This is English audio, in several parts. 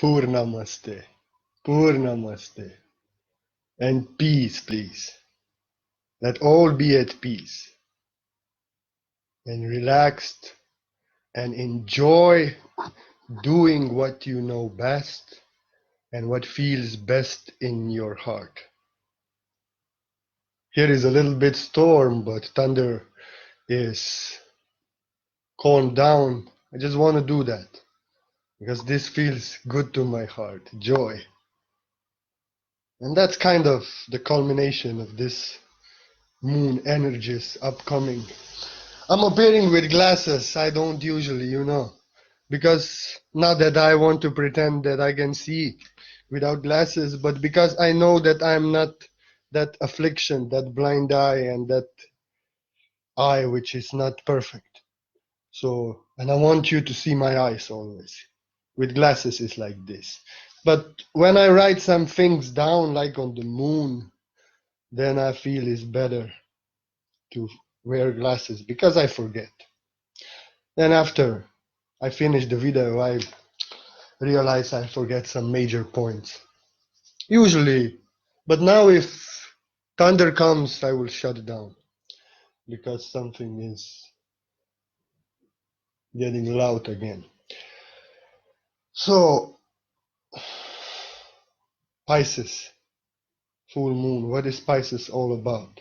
Purnamaste, Purnamaste, and peace, please. Let all be at peace and relaxed and enjoy doing what you know best and what feels best in your heart. Here is a little bit storm, but thunder is calmed down. I just want to do that because this feels good to my heart, joy. And that's kind of the culmination of this moon energies upcoming. I'm appearing with glasses. I don't usually, because not that I want to pretend that I can see without glasses, but because I know that I'm not that affliction, that blind eye, and that eye which is not perfect. So, and I want you to see my eyes always. With glasses, it's like this. But when I write some things down, like on the moon, then I feel it's better to wear glasses because I forget. Then after I finish the video, I realize I forget some major points. Usually, but now if thunder comes, I will shut it down because something is getting loud again. So, Pisces, full moon, what is Pisces all about?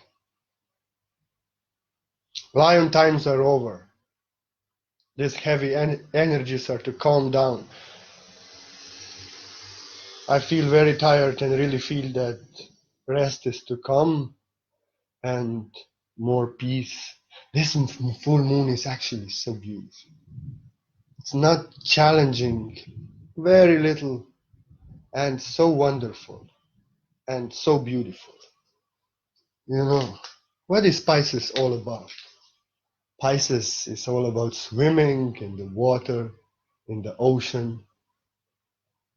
Lion times are over. These heavy energies are to calm down. I feel very tired and really feel that rest is to come and more peace. This full moon is actually so beautiful. It's not challenging, very little, and so wonderful and so beautiful. What is Pisces all about? Pisces is all about swimming in the water, in the ocean,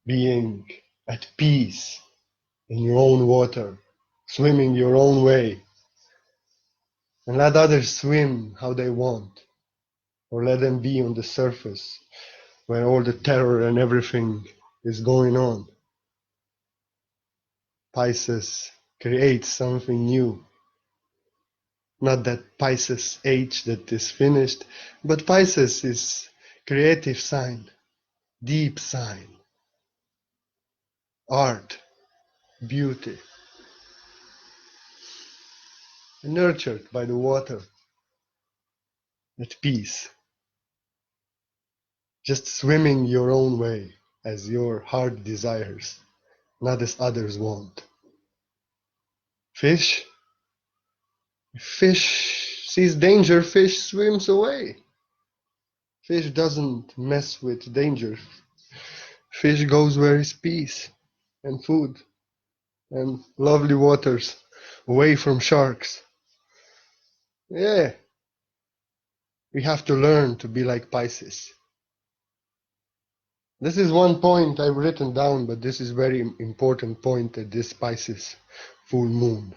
being at peace in your own water, swimming your own way, and let others swim how they want, or let them be on the surface where all the terror and everything is going on. Pisces creates something new. Not that Pisces age that is finished, but Pisces is creative sign, deep sign, art, beauty, nurtured by the water, at peace, just swimming your own way as your heart desires, not as others want. Fish? If fish sees danger, fish swims away. Fish doesn't mess with danger. Fish goes where is peace and food and lovely waters, away from sharks. Yeah, we have to learn to be like Pisces. This is one point I've written down, but this is very important point at this Pisces full moon.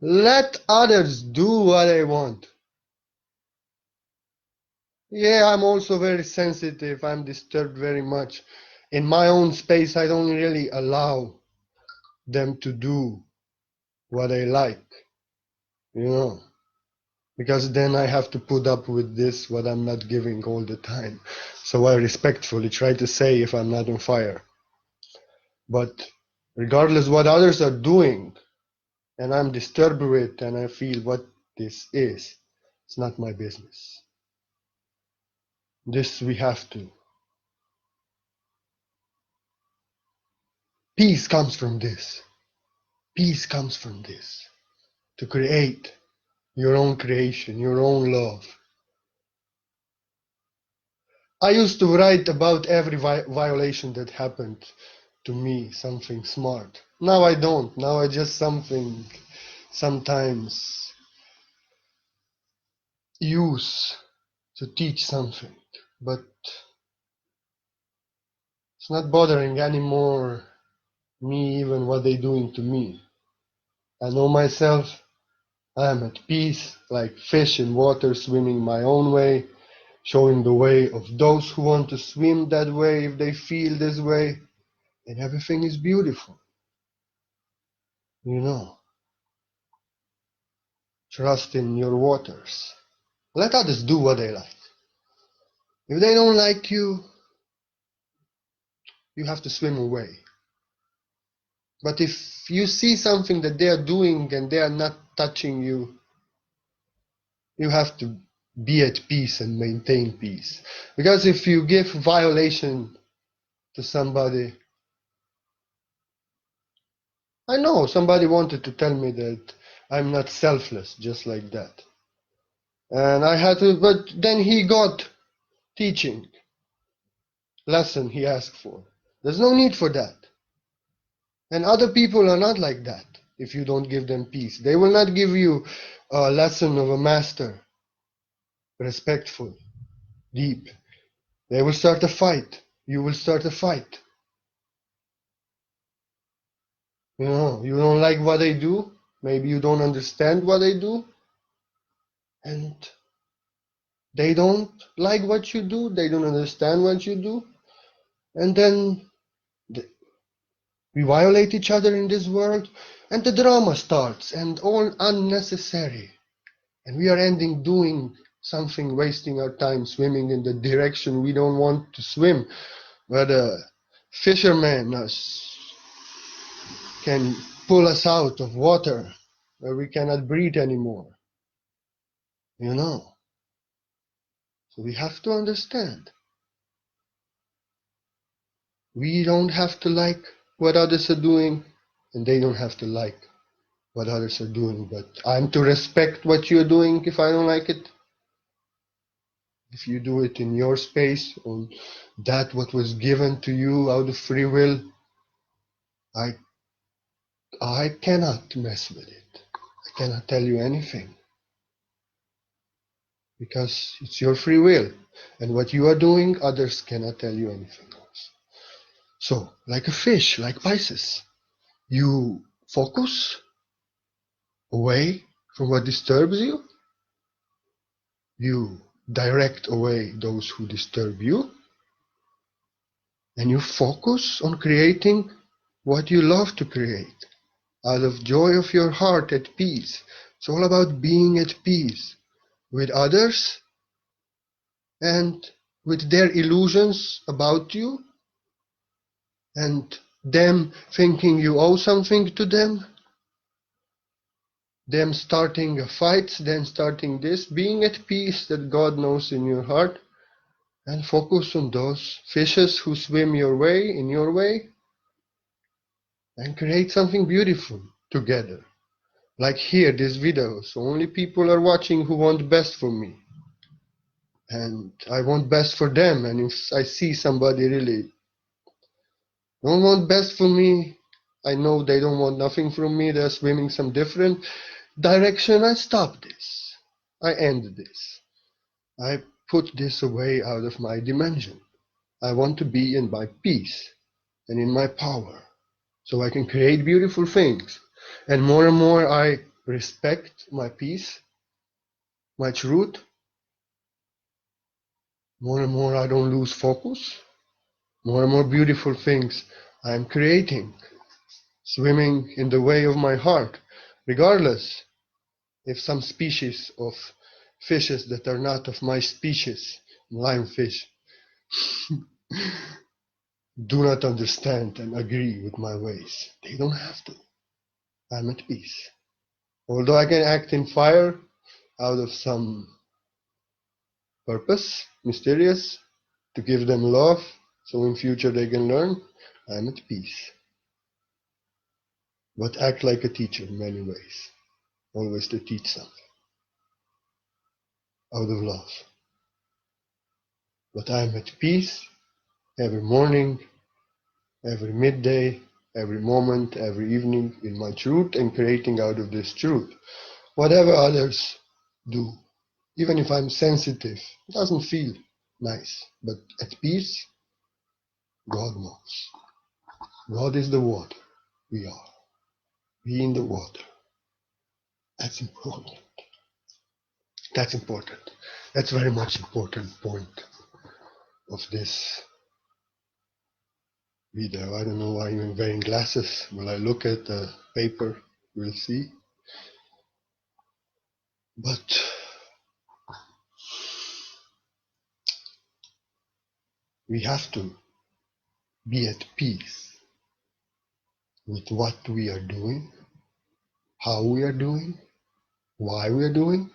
Let others do what they want. Yeah, I'm also very sensitive. I'm disturbed very much. In my own space, I don't really allow them to do what they like, because then I have to put up with this, what I'm not giving all the time. So I respectfully try to say if I'm not on fire. But regardless what others are doing, and I'm disturbed with, and I feel what this is, it's not my business. This we have to. Peace comes from this. Peace comes from this. To create your own creation, your own love. I used to write about every violation that happened to me, something smart. Now I don't. Now I just sometimes use to teach something. But it's not bothering anymore me even what they doing to me. I know myself. I am at peace, like fish in water, swimming my own way. showing the way of those who want to swim that way, if they feel this way, and everything is beautiful. You know, trust in your waters. Let others do what they like. If they don't like you, you have to swim away. But if you see something that they are doing and they are not touching you, you have to be at peace and maintain peace. Because if you give violation to somebody, I know somebody wanted to tell me that I'm not selfless, just like that. And I had to, but then he got teaching, lesson he asked for. There's no need for that. And other people are not like that if you don't give them peace. They will not give you a lesson of a master, respectful, deep. They will start a fight. You will start a fight. You know, you don't like what they do. Maybe you don't understand what they do. And they don't like what you do. They don't understand what you do. And then we violate each other in this world. And the drama starts, and all unnecessary. And we are ending doing something, wasting our time swimming in the direction we don't want to swim. But a fisherman can pull us out of water where we cannot breathe anymore. You know. So we have to understand. We don't have to like what others are doing, and they don't have to like what others are doing. But I'm to respect what you're doing if I don't like it. If you do it in your space, on that what was given to you out of free will, I cannot mess with it. I cannot tell you anything. Because it's your free will. And what you are doing, others cannot tell you anything else. So, like a fish, like Pisces, you focus away from what disturbs you. You direct away those who disturb you. And you focus on creating what you love to create. Out of joy of your heart at peace. It's all about being at peace with others and with their illusions about you and them thinking you owe something to them starting a fight, them starting this, being at peace that God knows in your heart, and focus on those fishes who swim your way, in your way, and create something beautiful together. Like here, this video, so only people are watching who want best for me. And I want best for them, and if I see somebody really don't want best for me, I know they don't want nothing from me, they're swimming some different direction, I stop this. I end this. I put this away out of my dimension. I want to be in my peace and in my power so I can create beautiful things. And more I respect my peace, my truth. More and more I don't lose focus. More and more beautiful things I am creating, swimming in the way of my heart, regardless if some species of fishes that are not of my species, lionfish, do not understand and agree with my ways. They don't have to. I'm at peace. Although I can act in fire out of some purpose, mysterious, to give them love, so in future they can learn, I'm at peace. But act like a teacher in many ways, always to teach something, out of love. But I'm at peace every morning, every midday, every moment, every evening in my truth and creating out of this truth. Whatever others do, even if I'm sensitive, it doesn't feel nice. But at peace, God knows. God is the water. We are. We in the water. That's important. That's important. That's very much important point of this video. I don't know why I'm wearing glasses. When I look at the paper, we'll see. But we have to be at peace with what we are doing, how we are doing, why we are doing,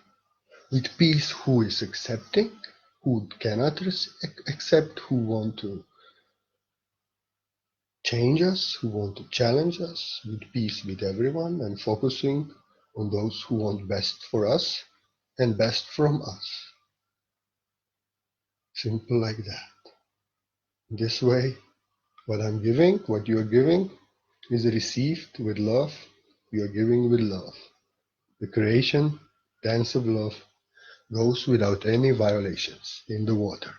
with peace who is accepting, who cannot accept, who want to change us, who want to challenge us, with peace with everyone, and focusing on those who want best for us and best from us. Simple like that. This way, what I'm giving, what you are giving, is received with love. You are giving with love. The creation, dance of love, goes without any violations in the water.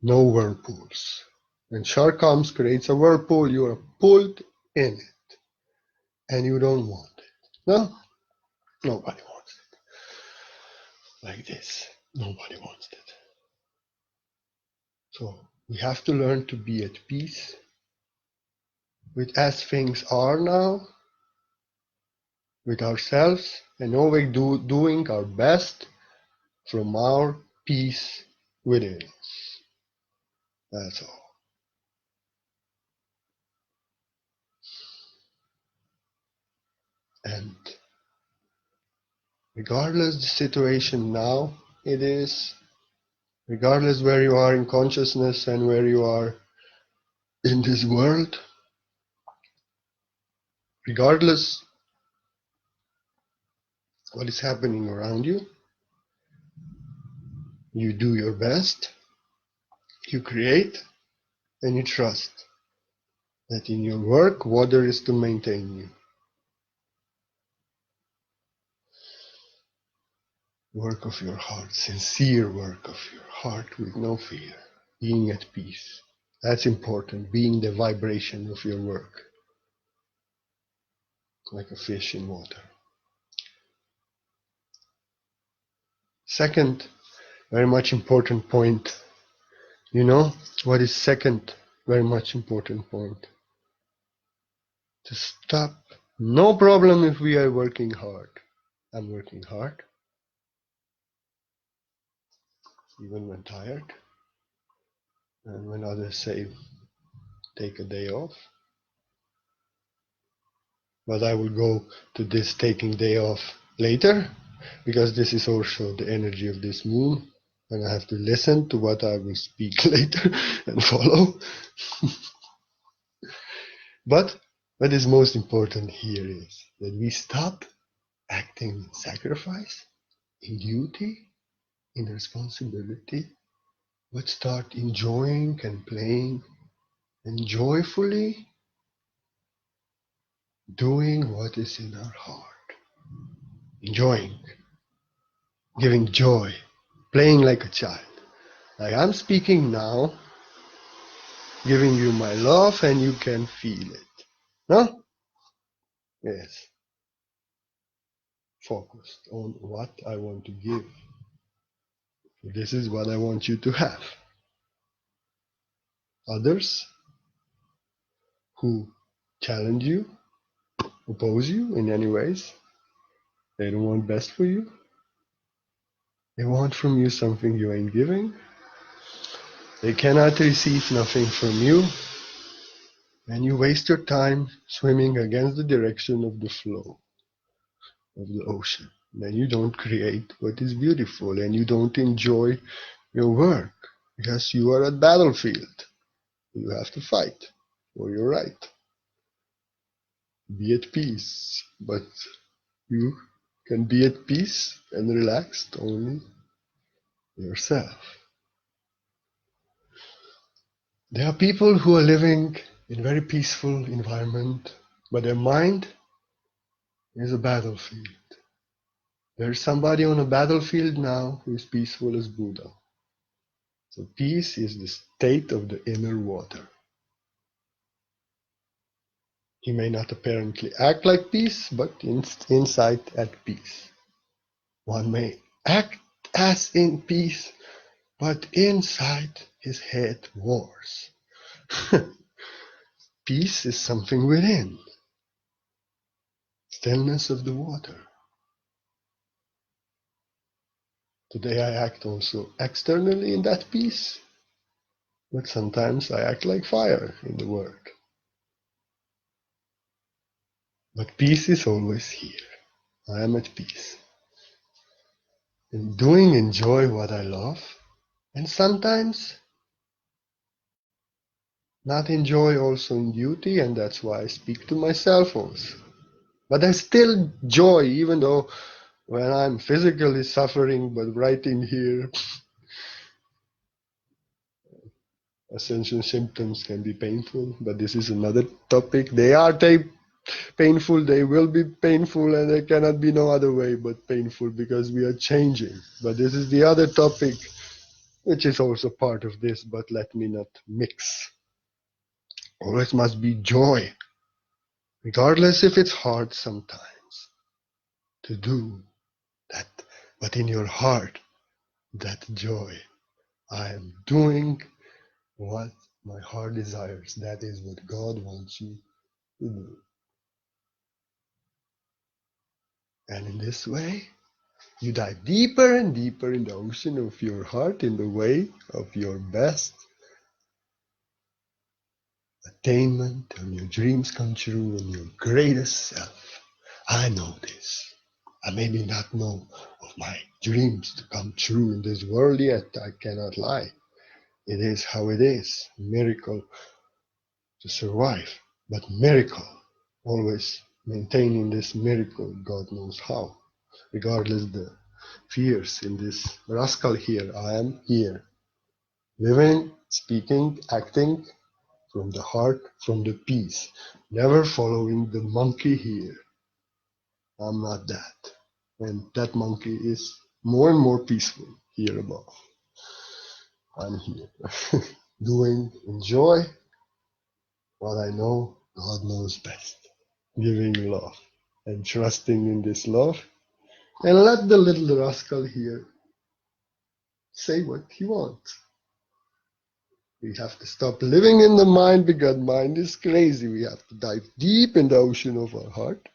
No whirlpools. When shark comes, creates a whirlpool, you are pulled in it. And you don't want it. No? Nobody wants it. Like this. Nobody wants it. So we have to learn to be at peace with as things are now, with ourselves, and always doing our best from our peace within us. That's all. And regardless the situation now it is, regardless where you are in consciousness and where you are in this world, regardless what is happening around you, you do your best, you create, and you trust that in your work, water is to maintain you. Work of your heart, sincere work of your heart with no fear, being at peace. That's important, being the vibration of your work, like a fish in water. Second, very much important point. You know what is second very much important point? To stop. No problem if we are working hard. I'm working hard, even when tired. And when others say, take a day off. But I will go to this taking day off later, because this is also the energy of this moon. And I have to listen to what I will speak later and follow. But what is most important here is that we stop acting in sacrifice, in duty, in responsibility, but start enjoying and playing and joyfully doing what is in our heart. Enjoying, giving joy, playing like a child. Like I'm speaking now, giving you my love, and you can feel it. No? Yes. Focused on what I want to give. This is what I want you to have. Others who challenge you, oppose you in any ways, they don't want best for you. They want from you something you ain't giving. They cannot receive nothing from you. And you waste your time swimming against the direction of the flow of the ocean. Then you don't create what is beautiful, and you don't enjoy your work because you are at battlefield. You have to fight for your right. Be at peace, but you can be at peace and relaxed only yourself. There are people who are living in a very peaceful environment, but their mind is a battlefield. There's somebody on a battlefield now who is peaceful as Buddha. So peace is the state of the inner water. He may not apparently act like peace, but inside at peace. One may act as in peace, but inside his head wars. Peace is something within, stillness of the water. Today I act also externally in that peace, but sometimes I act like fire in the work. But peace is always here. I am at peace. In doing, enjoy what I love, and sometimes not enjoy also in duty, and that's why I speak to myself also. But I still joy, even though when I'm physically suffering, but writing here, ascension symptoms can be painful, but this is another topic. They are painful, they will be painful, and there cannot be no other way but painful because we are changing. But this is the other topic, which is also part of this, but let me not mix. Always must be joy, regardless if it's hard sometimes to do that, but in your heart, that joy. I am doing what my heart desires. That is what God wants you to do. And in this way, you dive deeper and deeper in the ocean of your heart, in the way of your best attainment, and your dreams come true, and your greatest self. I know this. I maybe not know of my dreams to come true in this world yet. I cannot lie. It is how it is. Miracle to survive. But miracle, always maintaining this miracle, God knows how. Regardless the fears in this rascal here, I am here. Living, speaking, acting from the heart, from the peace. Never following the monkey here. I'm not that. And that monkey is more and more peaceful here above. I'm here. Doing, enjoy what I know God knows best. Giving love and trusting in this love. And let the little rascal here say what he wants. We have to stop living in the mind because mind is crazy. We have to dive deep in the ocean of our heart.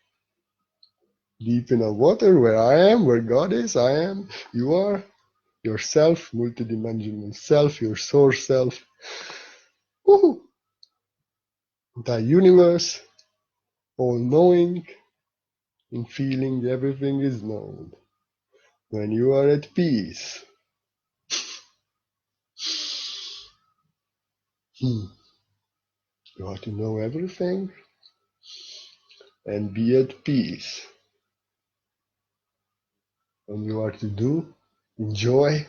Deep in our water, where I am, where God is, I am, you are, yourself, multidimensional self, your source self. Woohoo! The universe, all knowing and feeling everything is known. When you are at peace, you are to know everything and be at peace. And you are to do, enjoy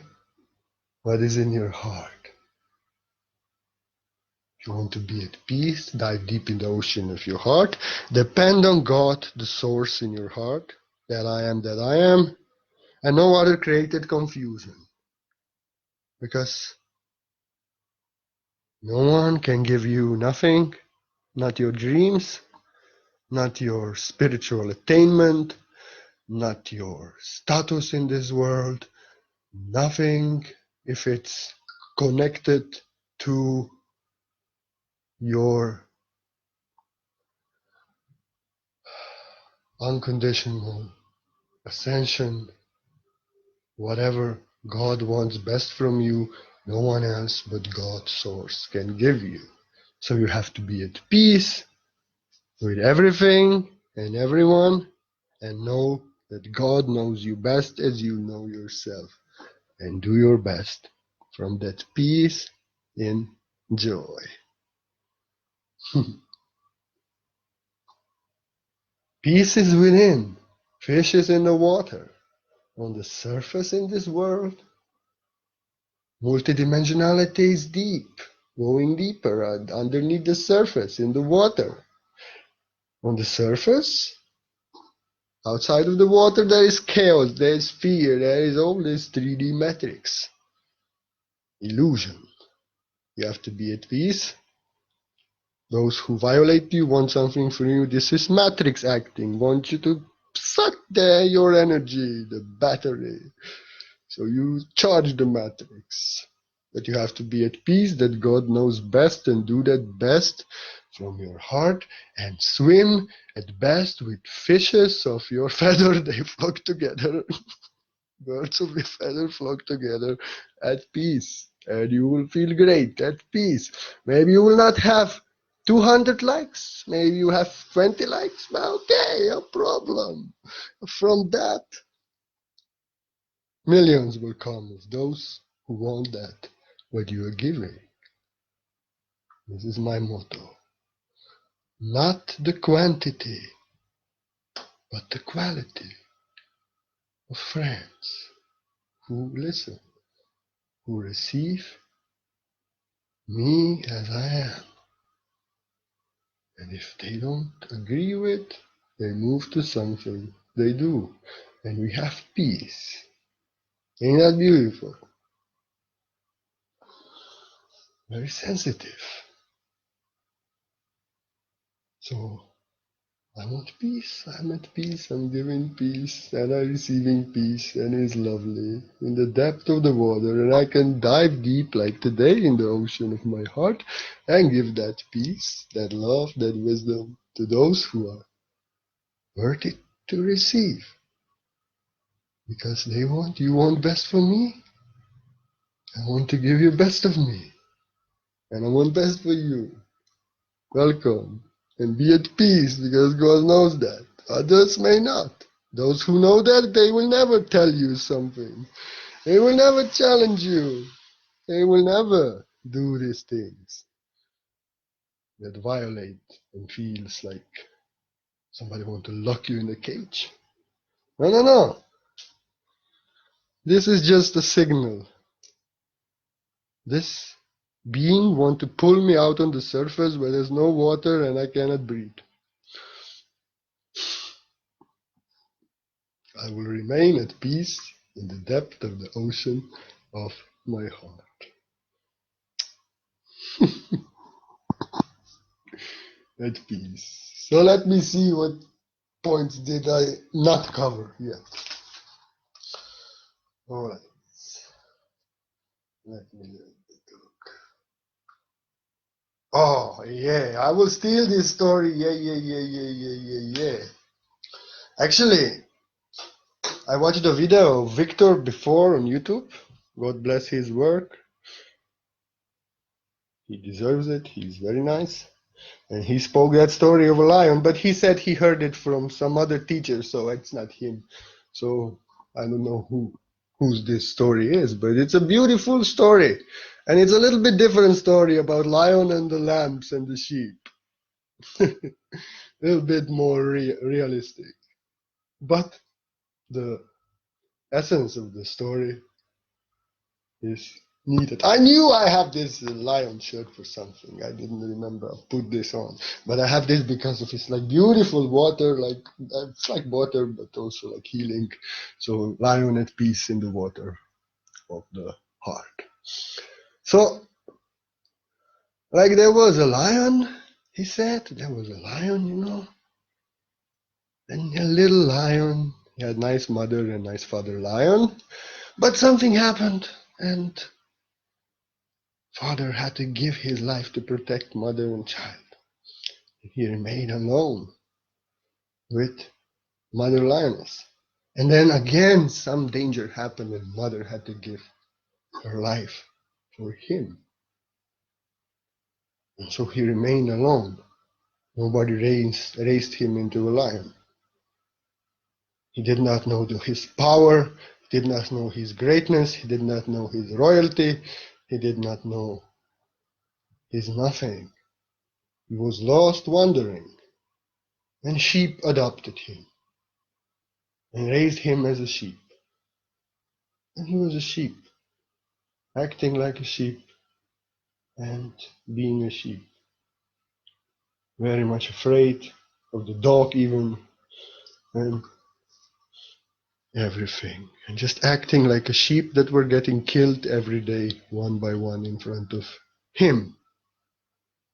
what is in your heart. If you want to be at peace, dive deep in the ocean of your heart. Depend on God, the source in your heart, that I am, and no other created confusion. Because no one can give you nothing, not your dreams, not your spiritual attainment, not your status in this world, nothing if it's connected to your unconditional ascension, whatever God wants best from you, no one else but God's source can give you. So you have to be at peace with everything and everyone and know that God knows you best as you know yourself. And do your best from that peace in joy. Peace is within. Fish is in the water. On the surface in this world, multidimensionality is deep, going deeper underneath the surface in the water. On the surface, outside of the water, there is chaos, there is fear, there is all this 3D matrix. Illusion. You have to be at peace. Those who violate you want something from you. This is matrix acting. Want you to suck your energy, the battery. So you charge the matrix. But you have to be at peace that God knows best and do that best from your heart and swim at best with fishes of your feather. They flock together. Birds of your feather flock together at peace. And you will feel great at peace. Maybe you will not have 200 likes. Maybe you have 20 likes. Well, okay, no problem. From that, millions will come of those who want that, what you are giving. This is my motto. Not the quantity, but the quality of friends who listen, who receive me as I am. And if they don't agree with, they move to something they do. And we have peace. Ain't that beautiful? Very sensitive. So I want peace, I'm at peace, I'm giving peace, and I'm receiving peace, and it's lovely in the depth of the water, and I can dive deep like today in the ocean of my heart and give that peace, that love, that wisdom to those who are worthy to receive. Because you want best for me, I want to give you best of me, and I want best for you. Welcome, and be at peace, because God knows that. Others may not. Those who know that, they will never tell you something. They will never challenge you. They will never do these things that violate and feels like somebody want to lock you in a cage. No, no, no. This is just a signal. This being want to pull me out on the surface where there's no water and I cannot breathe. I will remain at peace in the depth of the ocean of my heart. At peace. So let me see what points did I not cover yet. All right. Let me take a look. Oh, yeah. I will steal this story. Yeah. Actually, I watched a video of Victor before on YouTube. God bless his work. He deserves it. He's very nice. And he spoke that story of a lion, but he said he heard it from some other teacher, so it's not him. So I don't know whose this story is, but it's a beautiful story. And it's a little bit different story about lion and the lambs and the sheep. A little bit more realistic. But the essence of the story is needed. I knew I have this lion shirt for something. I didn't remember. I put this on, but I have this because of its like beautiful water, like it's like water, but also like healing. So lion at peace in the water of the heart. So like there was a lion. He said there was a lion, and a little lion. He had nice mother and nice father lion, but something happened and father had to give his life to protect mother and child. He remained alone with mother lioness. And then again, some danger happened and mother had to give her life for him. And so he remained alone. Nobody raised him into a lion. He did not know his power. He did not know his greatness. He did not know his royalty. He did not know his nothing. He was lost, wandering. And sheep adopted him and raised him as a sheep. And he was a sheep, acting like a sheep and being a sheep. Very much afraid of the dog even, and everything. And just acting like a sheep that were getting killed every day, one by one in front of him.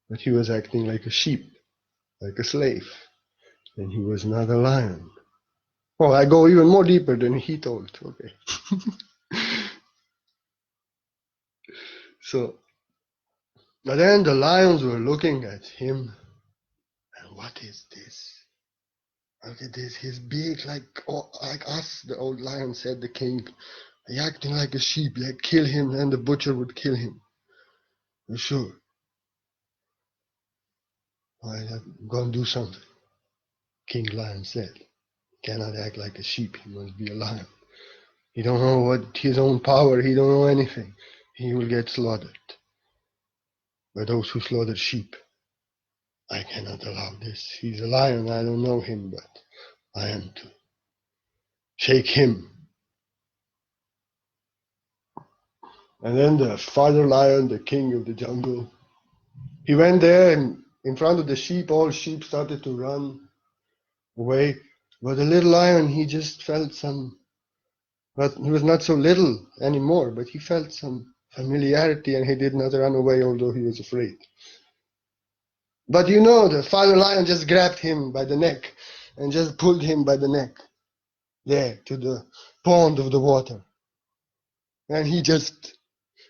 But he was acting like a sheep, like a slave. And he was not a lion. Oh, I go even more deeper than he told. Okay. So, but then the lions were looking at him, and what is this? Look at this, he's big like us, the old lion said, the king. He acting like a sheep, like kill him, and the butcher would kill him. For sure. I'm gonna do something. King Lion said. Cannot act like a sheep, he must be a lion. He don't know what his own power, he don't know anything. He will get slaughtered by those who slaughter sheep. I cannot allow this. He's a lion, I don't know him, but I am to shake him. And then the father lion, the king of the jungle, he went there and in front of the sheep, all sheep started to run away. But the little lion, he just felt some, but he was not so little anymore, but he felt some familiarity and he did not run away, although he was afraid. But the father lion just grabbed him by the neck and just pulled him by the neck there to the pond of the water. And he just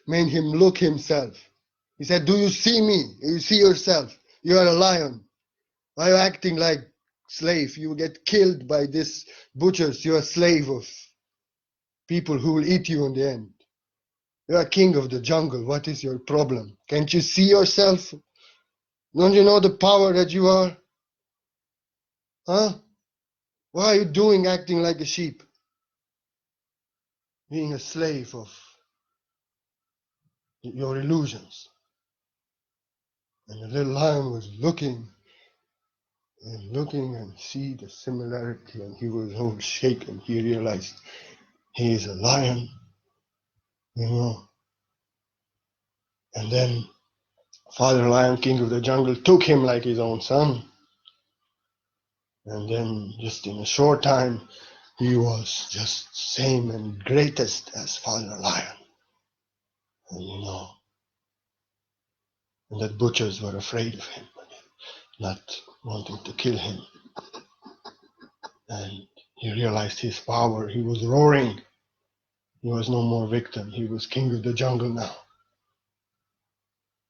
made him look himself. He said, do you see me? You see yourself. You are a lion. Why are you acting like slave? You will get killed by these butchers. You are a slave of people who will eat you in the end. You are king of the jungle. What is your problem? Can't you see yourself? Don't you know the power that you are? Huh? What are you doing acting like a sheep? Being a slave of your illusions. And the little lion was looking and see the similarity, and he was all shaken. He realized he is a lion, And then Father Lion, King of the Jungle, took him like his own son. And then just in a short time, he was just same and greatest as Father Lion. And and that butchers were afraid of him, not wanting to kill him. And he realized his power. He was roaring. He was no more victim. He was king of the jungle now.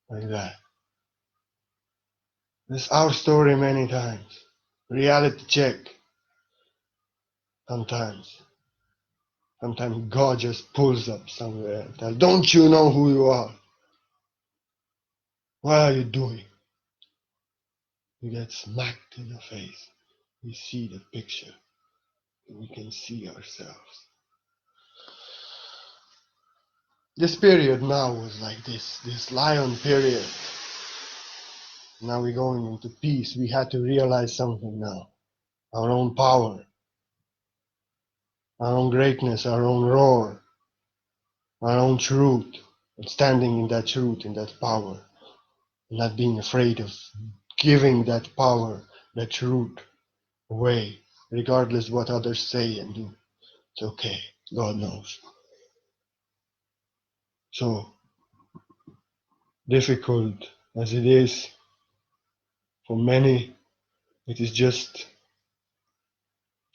Like that. This is our story many times. Reality check. Sometimes God just pulls up somewhere and tells, don't you know who you are? What are you doing? You get smacked in the face. We see the picture. We can see ourselves. This period now was like this lion period. Now we're going into peace. We had to realize something now. Our own power, our own greatness, our own roar, our own truth, and standing in that truth, in that power, and not being afraid of giving that power, that truth away, regardless what others say and do. It's okay. God knows. So difficult as it is for many, it is just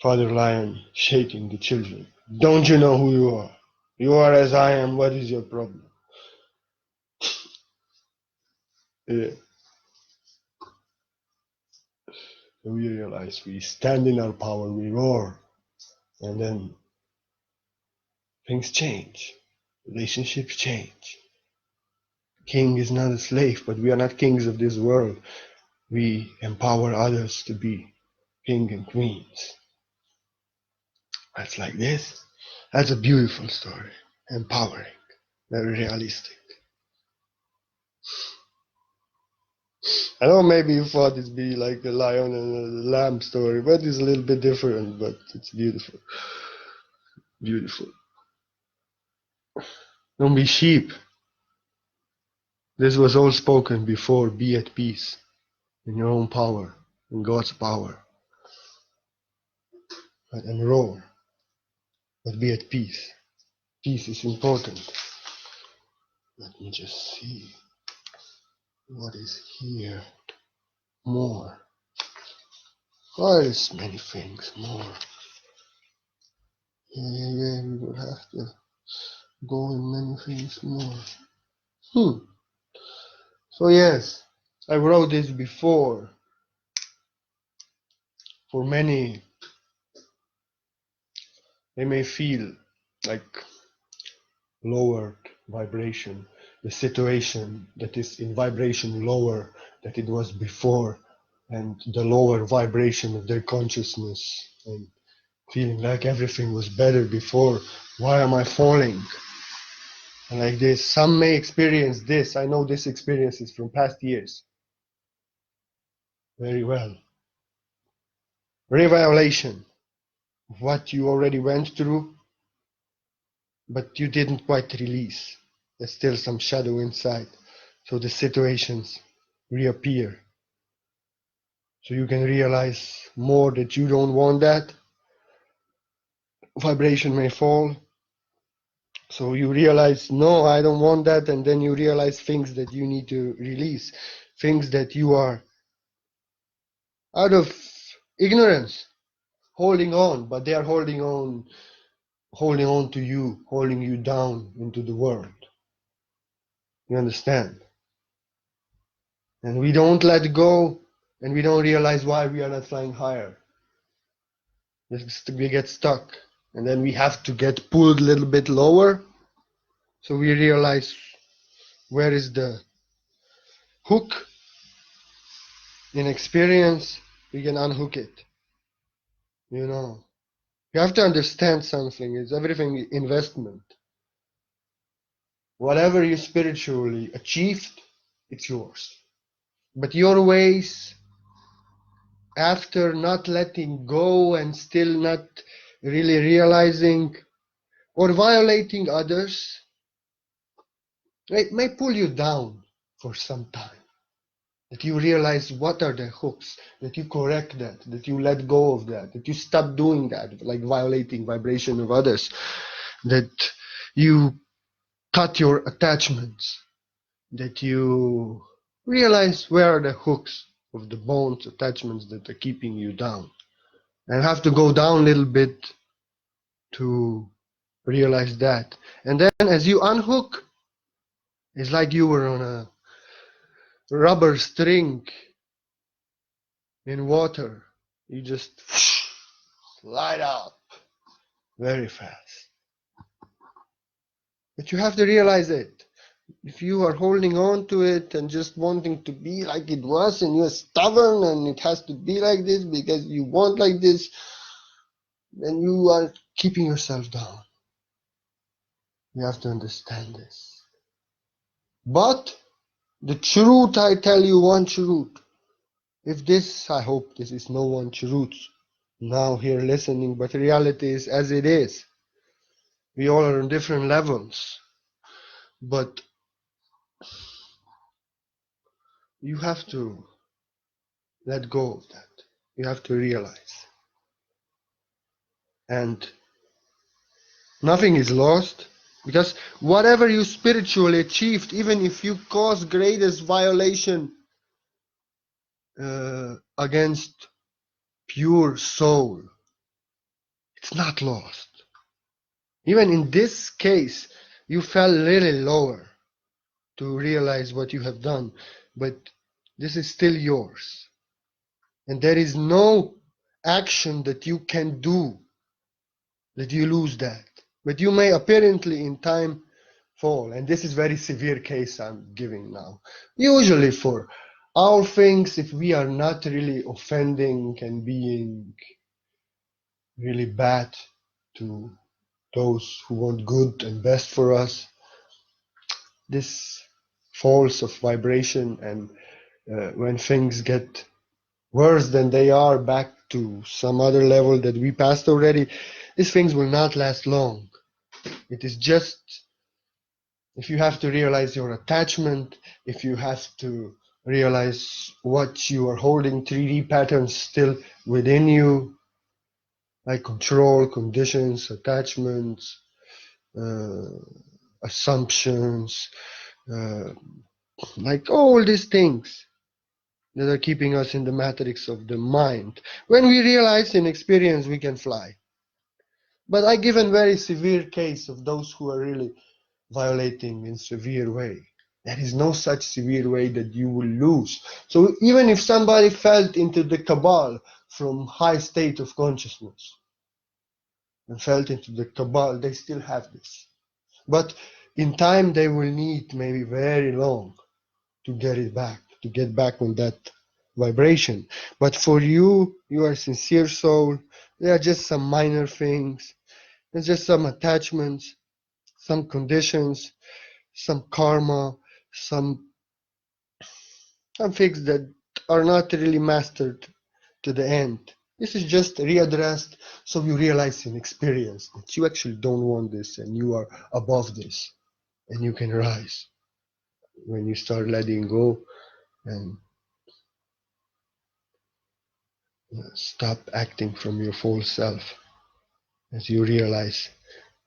Father Lion shaking the children. Don't you know who you are? You are as I am. What is your problem? Yeah. So we realize we stand in our power, we roar, and then things change. Relationships change. King is not a slave, but we are not kings of this world. We empower others to be king and queens. That's like this. That's a beautiful story. Empowering. Very realistic. I know maybe you thought it'd be like the lion and the lamb story, but it's a little bit different, but it's beautiful. Beautiful. Don't be sheep. This was all spoken before. Be at peace in your own power, in God's power. And roar. But be at peace. Peace is important. Let me just see what is here. More. Oh, there's many things more. Yeah, we will have to go in many things more. So yes, I wrote this before. For many, they may feel like lowered vibration, the situation that is in vibration lower than it was before, and the lower vibration of their consciousness, and feeling like everything was better before. Why am I falling? And like this, some may experience this. I know this experience is from past years very well. Reviolation of what you already went through, but you didn't quite release. There's still some shadow inside. So the situations reappear. So you can realize more that you don't want that. Vibration may fall. So you realize, no, I don't want that. And then you realize things that you need to release, things that you are out of ignorance holding on, but they are holding on to you, holding you down into the world. You understand? And we don't let go, and we don't realize why we are not flying higher. We get stuck, and then we have to get pulled a little bit lower, so we realize where is the hook in experience. We can unhook it. You know, you have to understand something. Is everything investment? Whatever you spiritually achieved, it's yours. But your ways, after not letting go and still not really realizing or violating others, it may pull you down for some time. That you realize what are the hooks, that you correct that you let go of that you stop doing that, like violating vibration of others, that you cut your attachments, that you realize where are the hooks of the bones, attachments that are keeping you down. And have to go down a little bit to realize that. And then as you unhook, it's like you were on a rubber string in water. You just slide out very fast. But you have to realize it. If you are holding on to it and just wanting to be like it was, and you're stubborn and it has to be like this because you want like this, then you are keeping yourself down. You have to understand this. But the truth, I tell you one truth. If this, I hope this is no one truth now here listening, but reality is as it is. We all are on different levels. But you have to let go of that. You have to realize. And nothing is lost, because whatever you spiritually achieved, even if you cause greatest violation against pure soul, it's not lost. Even in this case, you fell really lower to realize what you have done, but this is still yours. And there is no action that you can do that you lose that. But you may apparently in time fall. And this is very severe case I'm giving now. Usually for our things, if we are not really offending and being really bad to those who want good and best for us, this falls of vibration, and when things get worse than they are, back to some other level that we passed already, these things will not last long. It is just, if you have to realize your attachment, if you have to realize what you are holding, 3D patterns still within you, like control, conditions, attachments, assumptions, like all these things that are keeping us in the matrix of the mind. When we realize in experience, we can fly. But I give a very severe case of those who are really violating in severe way. There is no such severe way that you will lose. So even if somebody fell into the cabal from high state of consciousness and fell into the cabal, they still have this. But in time, they will need maybe very long to get it back, to get back on that vibration. But for you, you are a sincere soul. They are just some minor things. It's just some attachments, some conditions, some karma, some things that are not really mastered to the end. This is just readdressed so you realize in experience that you actually don't want this and you are above this and you can rise when you start letting go and stop acting from your false self as you realize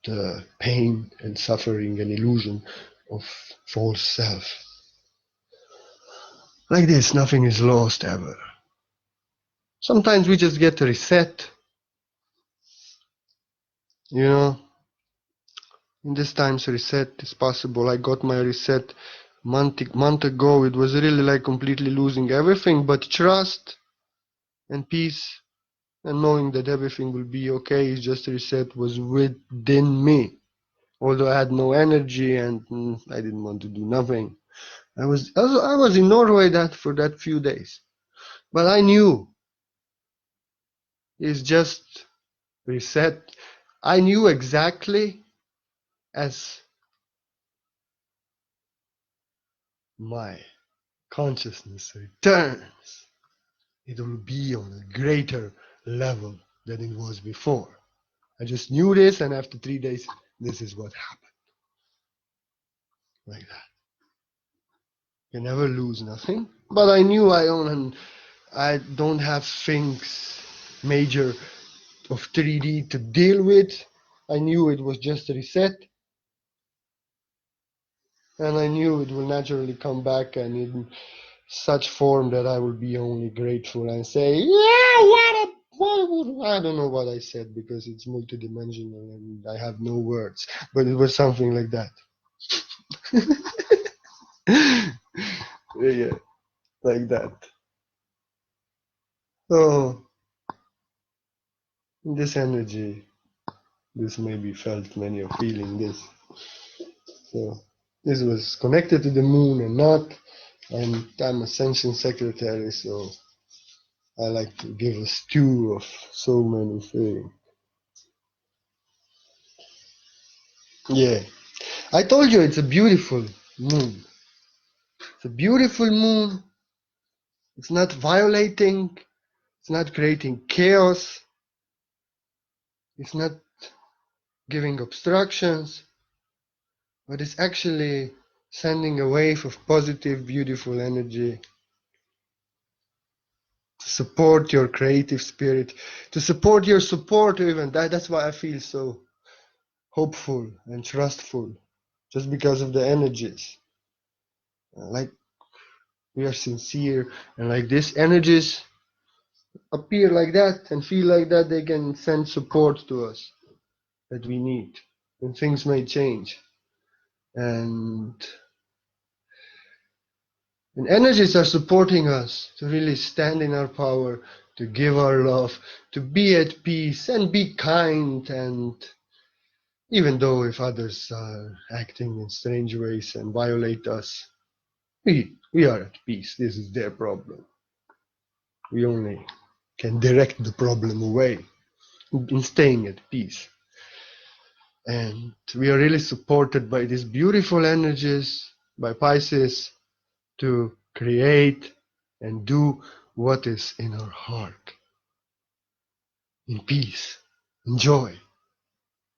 the pain and suffering and illusion of false self. Like this, nothing is lost ever. Sometimes we just get a reset, you know. In this times reset is possible. I got my reset month ago. It was really like completely losing everything, but trust and peace and knowing that everything will be okay is just a reset was within me. Although I had no energy and I didn't want to do nothing. I was in Norway for that few days. But I knew it's just reset. I knew exactly as my consciousness returns, it will be on a greater level than it was before. I just knew this, and after 3 days, this is what happened. Like that. You never lose nothing. But I knew I don't have things major of 3D to deal with. I knew it was just a reset. And I knew it will naturally come back and in such form that I will be only grateful and say, yeah, I don't know what I said because it's multidimensional and I have no words, but it was something like that. Yeah, like that. So, this energy, this maybe felt many are feeling this. So, this was connected to the moon and not, and I'm Ascension Secretary, so I like to give a stew of so many things. Yeah. I told you it's a beautiful moon. It's a beautiful moon. It's not violating. It's not creating chaos. It's not giving obstructions. But it's actually sending a wave of positive, beautiful energy to support your creative spirit, to support your support even. That's why I feel so hopeful and trustful, just because of the energies. Like we are sincere, and like these energies appear like that and feel like that, they can send support to us that we need, and things may change. And energies are supporting us to really stand in our power, to give our love, to be at peace and be kind. And even though if others are acting in strange ways and violate us, we are at peace. This is their problem. We only can direct the problem away in staying at peace. And we are really supported by these beautiful energies, by Pisces, to create and do what is in our heart, in peace, in joy,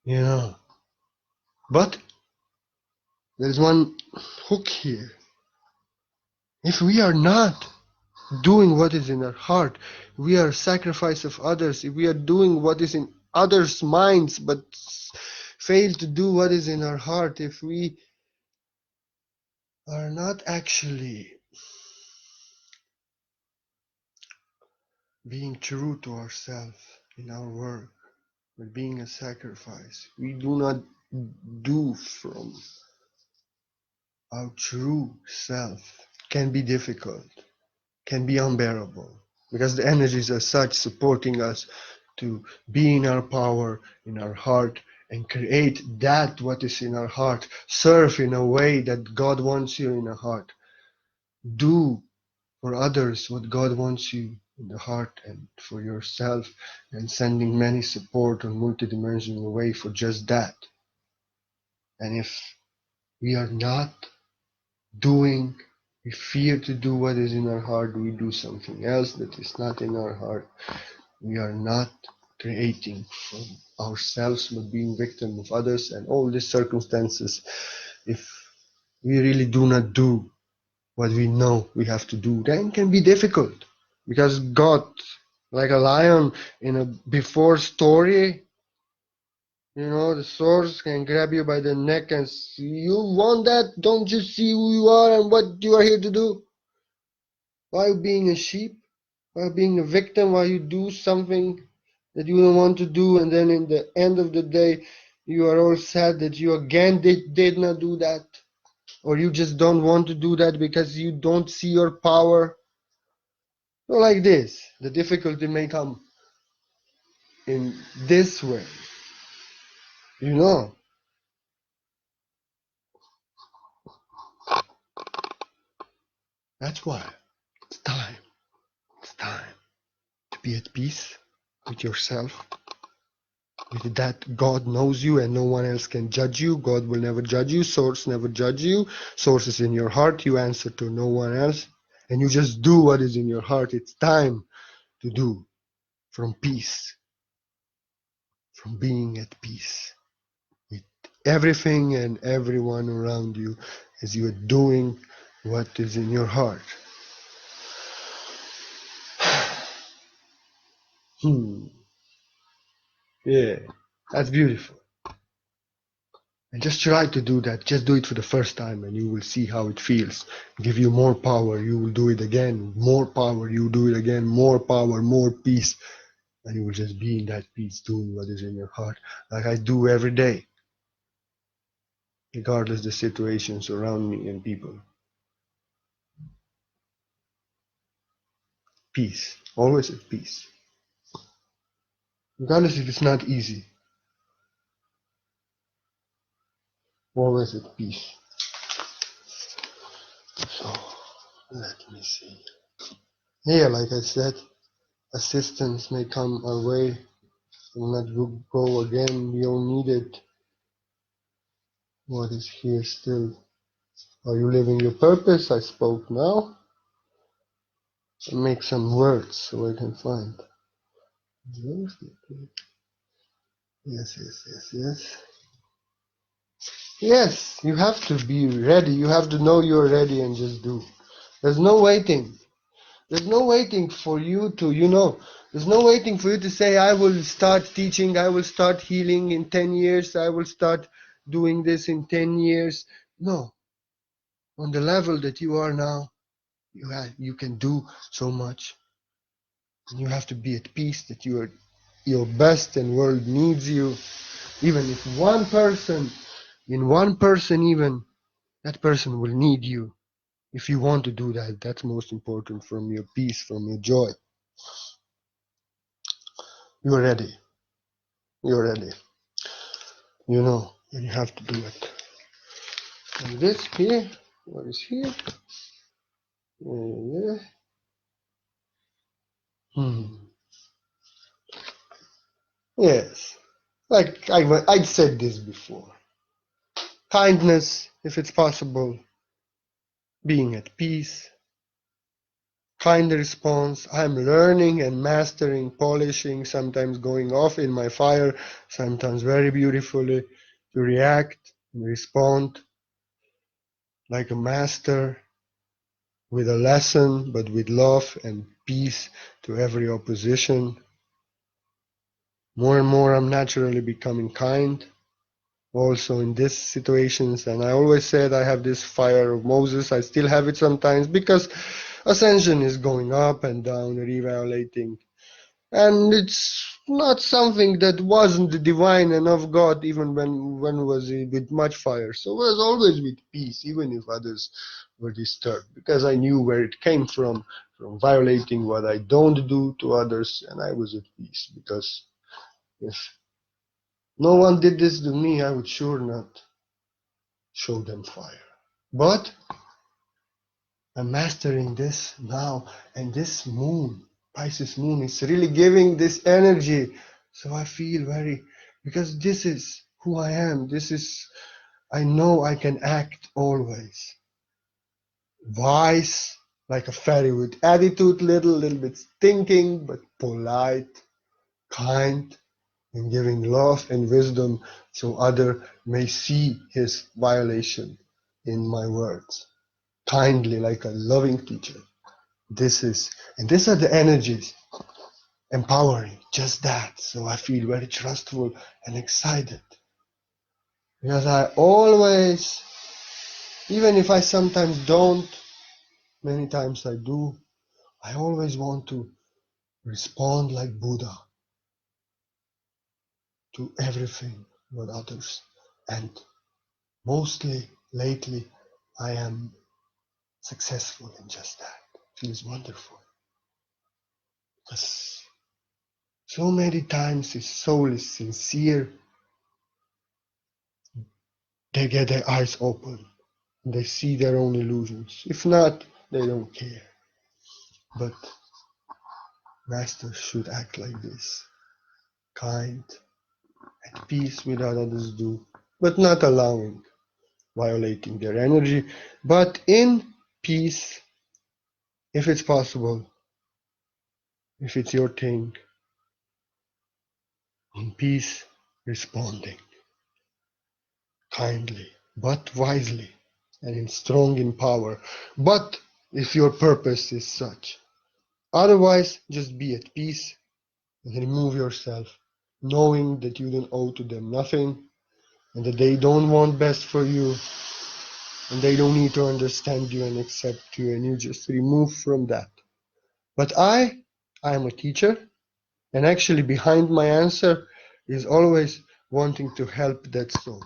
you know. But there's one hook here. If we are not doing what is in our heart, we are sacrifice of others. If we are doing what is in others' minds, but fail to do what is in our heart, if we are not actually being true to ourselves in our work, but being a sacrifice, we do not do from our true self can be difficult, can be unbearable, because the energies are such supporting us to be in our power, in our heart, and create that what is in our heart. Serve in a way that God wants you in a heart. Do for others what God wants you in the heart and for yourself, and sending many support on multidimensional way for just that. And if we are not doing, we fear to do what is in our heart, we do something else that is not in our heart, we are not creating from ourselves but being victim of others and all these circumstances. If we really do not do what we know we have to do, then it can be difficult, because God, like a lion in a before story, the swords can grab you by the neck and say, you want that? Don't you see who you are and what you are here to do? Why are you being a sheep? Why are you being a victim? Why you do something that you don't want to do, and then in the end of the day you are all sad that you again did not do that, or you just don't want to do that because you don't see your power. So like this, the difficulty may come in this way, you know. That's why it's time. It's time to be at peace with yourself. With that, God knows you and no one else can judge you. God will never judge you. Source never judge you. Source is in your heart. You answer to no one else. And you just do what is in your heart. It's time to do from peace, from being at peace with everything and everyone around you as you are doing what is in your heart. Yeah, that's beautiful. And just try to do that. Just do it for the first time and you will see how it feels. Give you more power. You will do it again. More power. You will do it again. More power, more peace. And you will just be in that peace doing what is in your heart. Like I do every day. Regardless the situations around me and people. Peace. Always at peace. Regardless if it's not easy. Always at peace. So, let me see. Yeah, like I said, assistance may come our way. Will not go again. We don't need it. What is here still? Are you living your purpose? I spoke now. I'll make some words so I can find. Yes, yes, yes, yes. Yes, you have to be ready. You have to know you're ready and just do. There's no waiting. There's no waiting for you to, there's no waiting for you to say, I will start teaching, I will start healing in 10 years, I will start doing this in 10 years. No. On the level that you are now, you can do so much. And you have to be at peace that you are your best and world needs you. Even if one person even, that person will need you. If you want to do that, that's most important from your peace, from your joy. You're ready. You're ready. And you have to do it. And this here, what is here? Yeah. Yes. Like I said this before. Kindness, if it's possible. Being at peace. Kind response. I'm learning and mastering, polishing, sometimes going off in my fire, sometimes very beautifully, to react and respond like a master with a lesson, but with love and peace to every opposition. More and more I'm naturally becoming kind, also in these situations. And I always said I have this fire of Moses. I still have it sometimes because ascension is going up and down, reevaluating. And it's not something that wasn't divine and of God, even when it was with much fire. So I was always with peace, even if others were disturbed, because I knew where it came from violating what I don't do to others, and I was at peace, because if no one did this to me, I would sure not show them fire. But I'm mastering this now, and this moon, Pisces moon, is really giving this energy. So I feel because this is who I am. I know I can act always. Wise, like a fairy with attitude, little bit stinking, but polite, kind, and giving love and wisdom so other may see his violation in my words. Kindly, like a loving teacher. These are the energies empowering, just that. So I feel very trustful and excited. Because I always, even if I sometimes don't, many times I do, I always want to respond like Buddha to everything what others. And mostly lately I am successful in just that. It feels wonderful. Because so many times his soul is sincere, they get their eyes open. They see their own illusions. If not, they don't care. But masters should act like this, kind, at peace with what others do, but not allowing, violating their energy, but in peace, if it's possible, if it's your thing, in peace, responding, kindly, but wisely, and in strong in power, but if your purpose is such. Otherwise, just be at peace and remove yourself, knowing that you don't owe to them nothing, and that they don't want best for you, and they don't need to understand you and accept you, and you just remove from that. But I am a teacher, and actually behind my answer is always wanting to help that soul.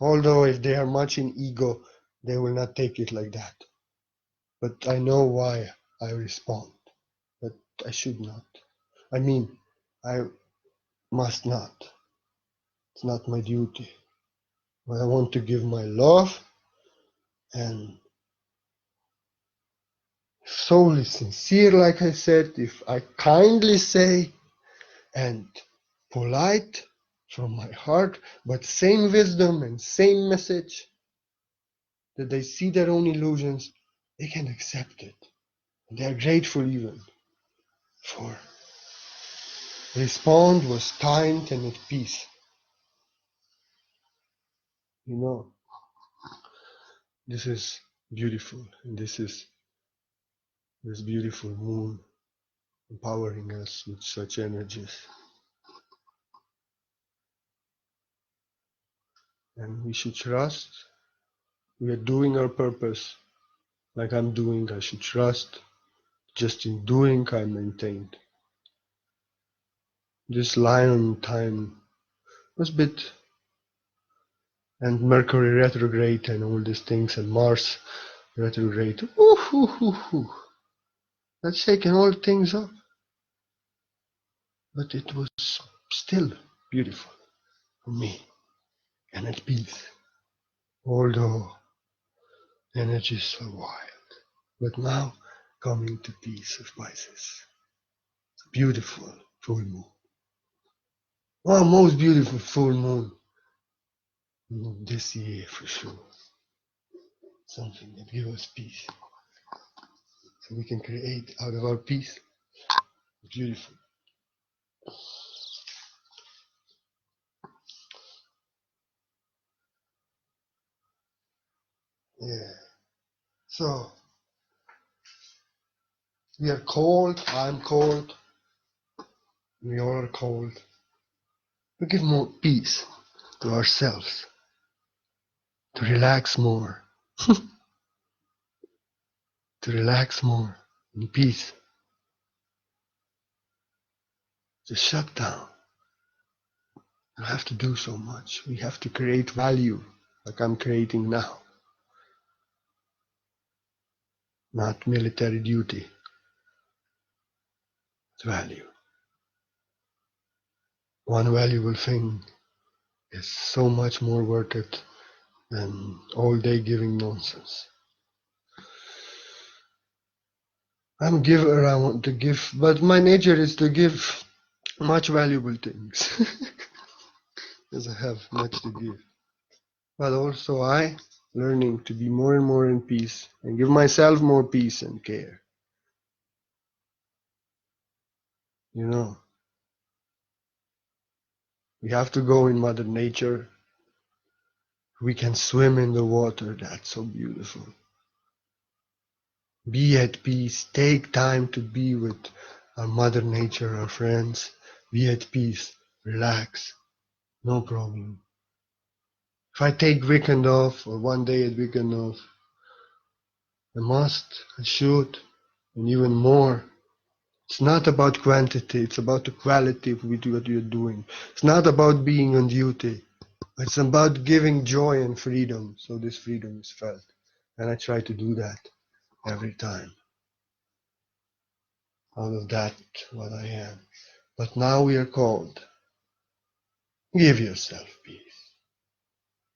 Although if they are much in ego, they will not take it like that. But I know why I respond, but I should not. I mean, I must not. It's not my duty. But I want to give my love, and if soul is sincere, like I said, if I kindly say and polite from my heart, but same wisdom and same message, that they see their own illusions, they can accept it. And they are grateful even for respond was kind and at peace. You know, this is beautiful, and this is this beautiful moon empowering us with such energies. And we should trust we are doing our purpose. Like I'm doing, I should trust. Just in doing, I maintained. This lion time was a bit, and Mercury retrograde and all these things, and Mars retrograde. That's shaking all things up. But it was still beautiful for me and at peace. Although energies are wild. But now coming to peace of Pisces. It's a beautiful full moon. Oh, most beautiful full moon this year for sure. Something that gives us peace. So we can create out of our peace. Beautiful. Yeah. So we are cold, I'm cold, we all are cold. We give more peace to ourselves. To relax more. To relax more in peace. Just shut down. You don't have to do so much. We have to create value like I'm creating now. Not military duty. It's value. One valuable thing is so much more worth it than all day giving nonsense. I'm a giver, I want to give, but my nature is to give much valuable things. Because I have much to give. But also I learning to be more and more in peace and give myself more peace and care. You know, we have to go in Mother Nature. We can swim in the water. That's so beautiful. Be at peace. Take time to be with our Mother Nature, our friends. Be at peace. Relax. No problem. If I take weekend off or one day at weekend off, I must, I should, and even more. It's not about quantity, it's about the quality of what you're doing. It's not about being on duty. It's about giving joy and freedom, so this freedom is felt. And I try to do that every time. Out of that, what I am. But now we are called. Give yourself peace.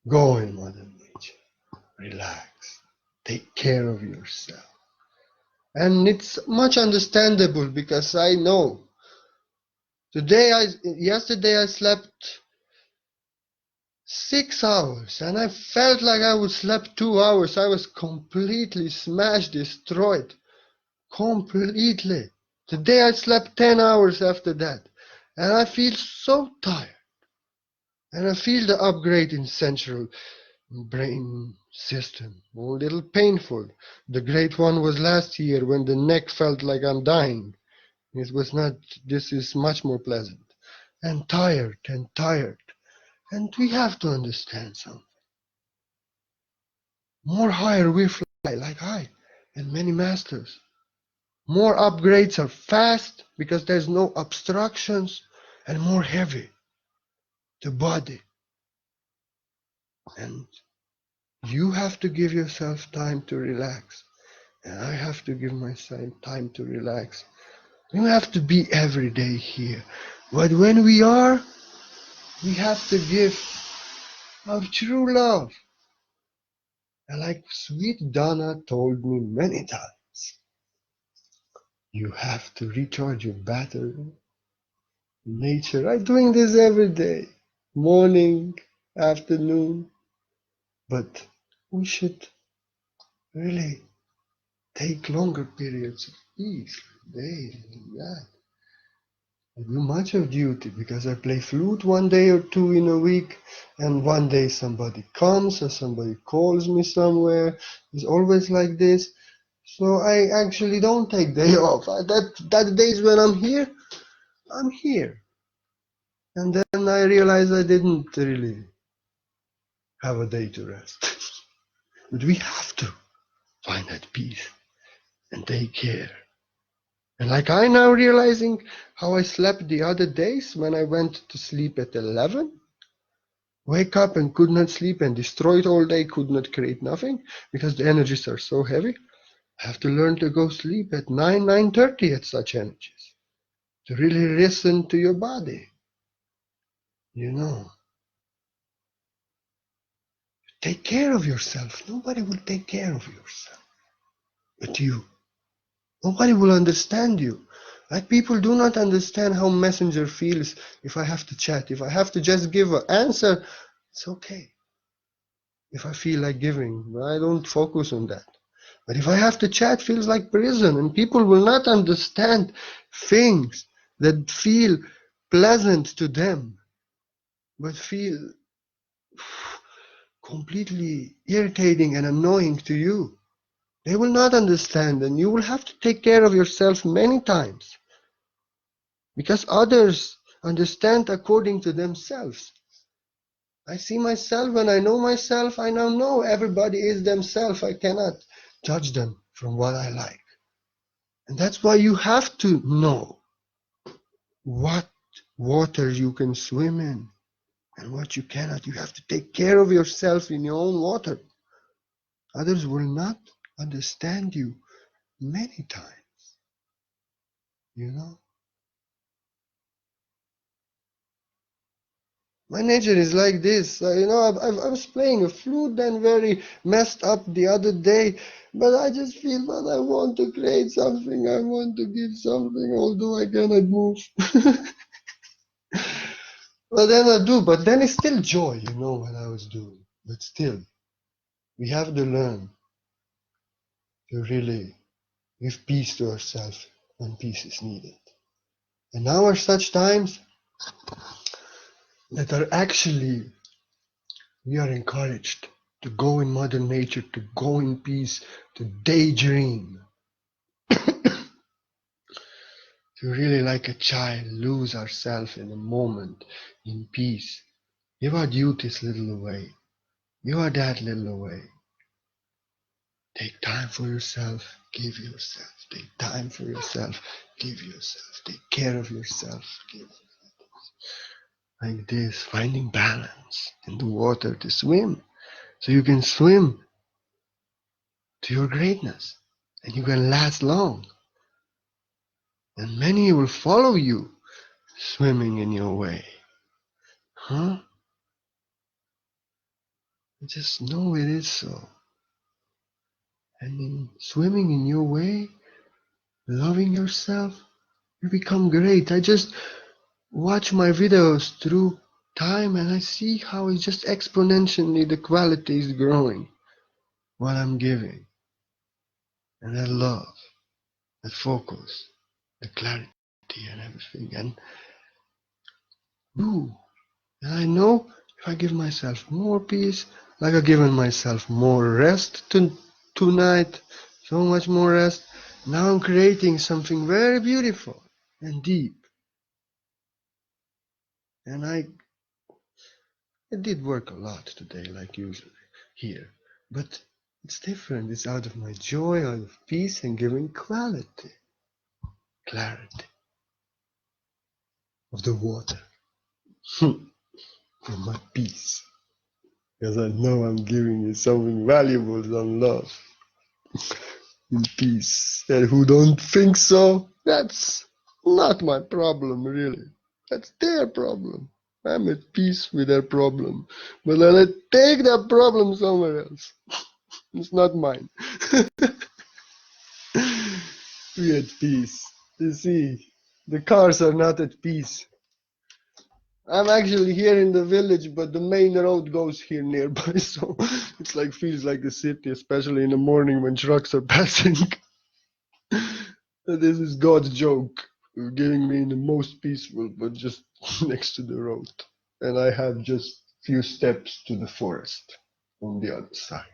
Go in Mother Nature. Relax. Take care of yourself. And it's much understandable because I know. Yesterday I slept 6 hours and I felt like I would slept 2 hours. I was completely smashed, destroyed. Completely. Today I slept 10 hours after that. And I feel so tired. And I feel the upgrade in central brain system. A little painful. The great one was last year when the neck felt like I'm dying. It was not, this is much more pleasant. And tired and tired. And we have to understand something. More higher we fly, like I and many masters. More upgrades are fast because there's no obstructions and more heavy. The body. And you have to give yourself time to relax. And I have to give myself time to relax. We have to be every day here. But when we are, we have to give our true love. And like sweet Donna told me many times, you have to recharge your battery. Nature, I'm doing this every day, morning, afternoon. But we should really take longer periods of peace, days, and that. I do much of duty because I play flute one day or two in a week, and one day somebody comes or somebody calls me somewhere. It's always like this. So I actually don't take day off. That days when I'm here, I'm here. And then I realized I didn't really have a day to rest. But we have to find that peace and take care. And like I now realizing how I slept the other days when I went to sleep at 11, wake up and could not sleep and destroyed all day, could not create nothing because the energies are so heavy. I have to learn to go sleep at 9, 9:30 at such energies. To really listen to your body. You know. Take care of yourself. Nobody will take care of yourself but you. Nobody will understand you. Like people do not understand how messenger feels if I have to chat. If I have to just give an answer, it's okay. If I feel like giving, I don't focus on that. But if I have to chat, it feels like prison, and people will not understand things that feel pleasant to them, but feel completely irritating and annoying to you. They will not understand, and you will have to take care of yourself many times. Because others understand according to themselves. I see myself, when I know myself, I now know everybody is themselves. I cannot judge them from what I like. And that's why you have to know what water you can swim in and what you cannot. You have to take care of yourself in your own water. Others will not understand you many times, you know. My nature is like this. I was playing a flute and very messed up the other day, but I just feel that I want to create something. I want to give something, although I cannot move. But then I do. But then it's still joy, what I was doing. But still, we have to learn to really give peace to ourselves when peace is needed. And now are such times that are actually, we are encouraged to go in Mother Nature, to go in peace, to daydream, to really, like a child, lose ourselves in a moment in peace. Give our duties little away. Give our that little away. Take time for yourself. Give yourself. Take time for yourself. Give yourself. Take care of yourself. Give. Like this, finding balance in the water to swim. So you can swim to your greatness. And you can last long. And many will follow you swimming in your way. Huh? Just know it is so. And in swimming in your way, loving yourself, you become great. I just watch my videos through time and I see how it's just exponentially the quality is growing what I'm giving. And that love, that focus, the clarity and everything. And I know if I give myself more peace, like I've given myself more rest tonight, so much more rest. Now I'm creating something very beautiful and deep. And I did work a lot today, like usually here. But it's different. It's out of my joy, out of peace, and giving quality, clarity of the water. And my peace. Because I know I'm giving you something valuable, some love and peace. And who don't think so, that's not my problem, really. That's their problem. I'm at peace with their problem. But I take that problem somewhere else. It's not mine. We at peace. You see, the cars are not at peace. I'm actually here in the village, but the main road goes here nearby, so it's like feels like a city, especially in the morning when trucks are passing. This is God's joke, giving me the most peaceful, but just next to the road. And I have just few steps to the forest on the other side.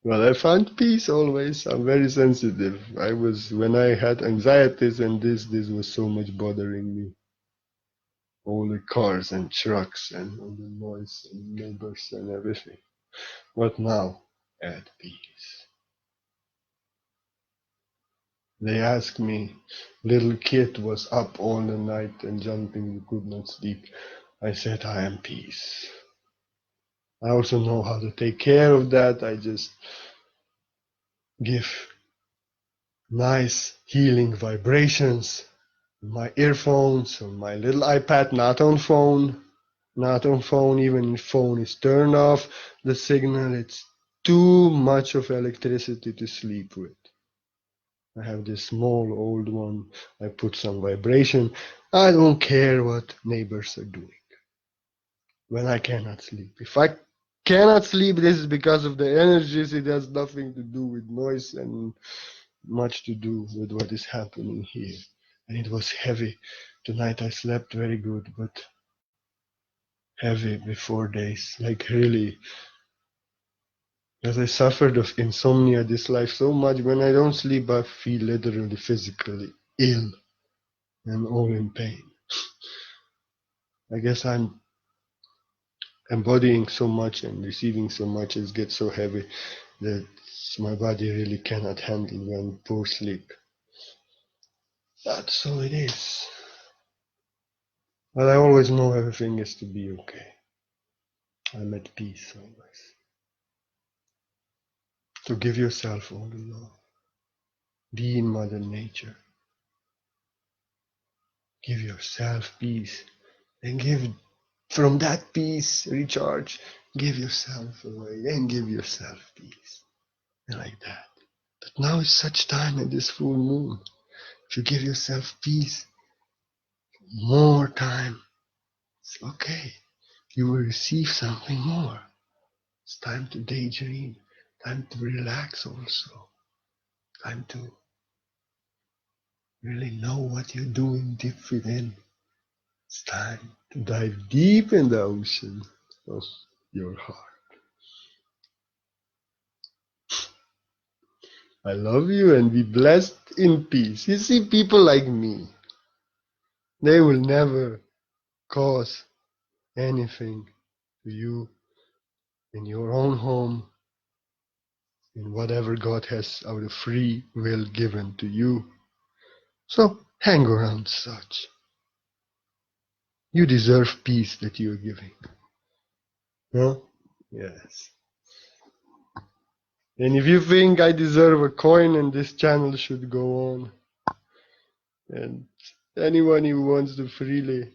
Well, I found peace always. I'm very sensitive. When I had anxieties and this was so much bothering me. All the cars and trucks and all the noise and neighbors and everything. But now, at peace. They asked me, little kid was up all the night and jumping, could not sleep. I said, I am peace. I also know how to take care of that. I just give nice healing vibrations on my earphones, on my little iPad, not on phone. Not on phone, even if phone is turned off, the signal, it's too much of electricity to sleep with. I have this small old one, I put some vibration. I don't care what neighbors are doing when I cannot sleep. If I cannot sleep, this is because of the energies. It has nothing to do with noise and much to do with what is happening here. And it was heavy. Tonight I slept very good, but heavy before days, like really. Because I suffered of insomnia this life so much, when I don't sleep, I feel literally physically ill and all in pain. I guess I'm embodying so much and receiving so much, it gets so heavy that my body really cannot handle when poor sleep. That's how it is. But I always know everything is to be okay. I'm at peace always. So give yourself all the love. Be in Mother Nature. Give yourself peace. And give from that peace, recharge. Give yourself away and give yourself peace. And like that. But now is such time at this full moon. If you give yourself peace, more time, it's okay. You will receive something more. It's time to daydream. Time to relax also. Time to really know what you're doing deep within. It's time to dive deep in the ocean of your heart. I love you and be blessed in peace. You see, people like me, they will never cause anything to you in your own home, in whatever God has out of free will given to you. So hang around such. You deserve peace that you are giving. Huh? Yes. And if you think I deserve a coin and this channel should go on, and anyone who wants to freely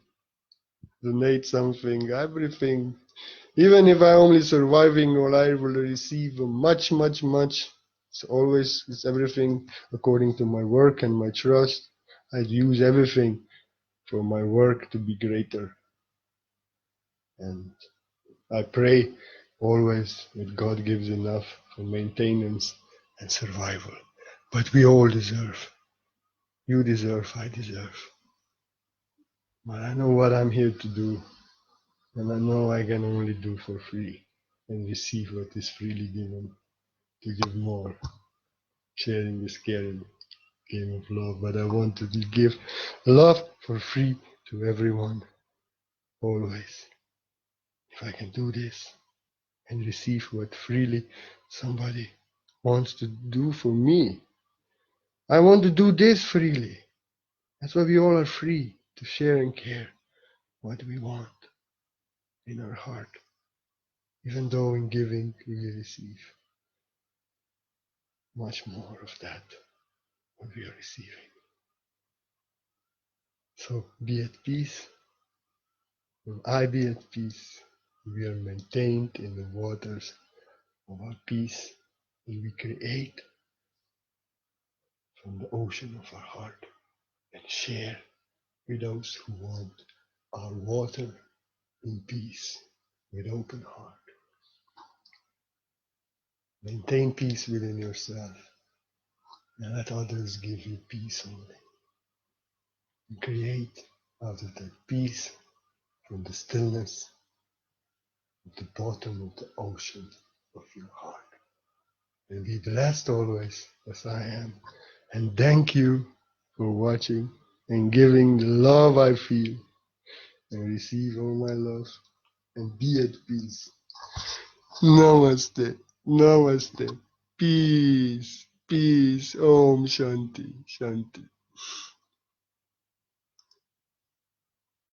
donate something, everything, even if I only surviving, or I will receive much, much, much. It's everything according to my work and my trust. I use everything for my work to be greater. And I pray always that God gives enough for maintenance and survival. But we all deserve. You deserve, I deserve. But I know what I'm here to do. And I know I can only do for free and receive what is freely given, to give more. Sharing is caring, game of love. But I want to give love for free to everyone, always. If I can do this and receive what freely somebody wants to do for me, I want to do this freely. That's why we all are free to share and care what we want in our heart, even though in giving we receive much more of that what we are receiving. So be at peace. When I be at peace, we are maintained in the waters of our peace, and we create from the ocean of our heart and share with those who want our water in peace with open heart. Maintain peace within yourself and let others give you peace only. And create out of that peace from the stillness at the bottom of the ocean of your heart. And be blessed always as I am. And thank you for watching and giving the love I feel. And receive all my love and be at peace. Namaste. Namaste. Peace. Peace. Om Shanti. Shanti.